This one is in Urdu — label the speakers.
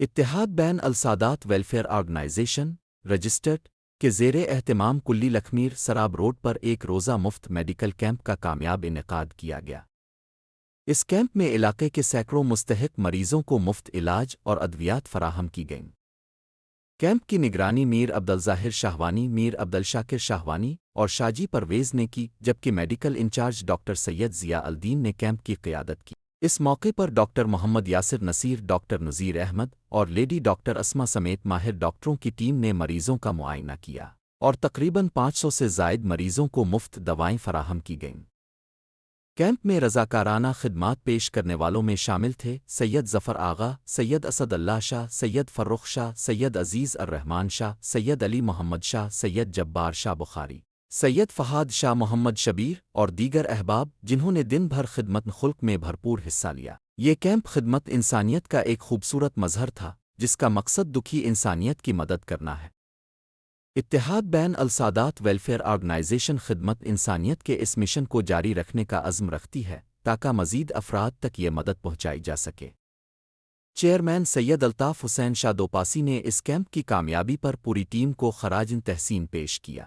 Speaker 1: اتحاد بین السادات ویلفیئر آرگنائزیشن رجسٹرڈ کے زیر اہتمام کلی لکھمیر سراب روڈ پر ایک روزہ مفت میڈیکل کیمپ کا کامیاب انعقاد کیا گیا۔ اس کیمپ میں علاقے کے سینکڑوں مستحق مریضوں کو مفت علاج اور ادویات فراہم کی گئیں۔ کیمپ کی نگرانی میر عبدالظاہر شاہوانی، میر عبدالشاکر شاہوانی اور شاجی پرویز نے کی، جبکہ میڈیکل انچارج ڈاکٹر سید ضیاء الدین نے کیمپ کی قیادت کی۔ اس موقع پر ڈاکٹر محمد یاسر نصیر، ڈاکٹر نذیر احمد اور لیڈی ڈاکٹر اسما سمیت ماہر ڈاکٹروں کی ٹیم نے مریضوں کا معائنہ کیا اور تقریباً 500 سے زائد مریضوں کو مفت دوائیں فراہم کی گئیں۔ کیمپ میں رضاکارانہ خدمات پیش کرنے والوں میں شامل تھے سید ظفر آغا، سید اسد اللہ شاہ، سید فرخ شاہ، سید عزیز الرحمان شاہ، سید علی محمد شاہ، سید جبار شاہ بخاری، سید فہاد شاہ، محمد شبیر اور دیگر احباب جنہوں نے دن بھر خدمت خلق میں بھرپور حصہ لیا۔ یہ کیمپ خدمت انسانیت کا ایک خوبصورت مظہر تھا جس کا مقصد دکھی انسانیت کی مدد کرنا ہے۔ اتحاد بین السادات ویلفیئر آرگنائزیشن خدمت انسانیت کے اس مشن کو جاری رکھنے کا عزم رکھتی ہے تاکہ مزید افراد تک یہ مدد پہنچائی جا سکے۔ چیئرمین سید الطاف حسین شاہ دوپاسی نے اس کیمپ کی کامیابی پر پوری ٹیم کو خراج تحسین پیش کیا۔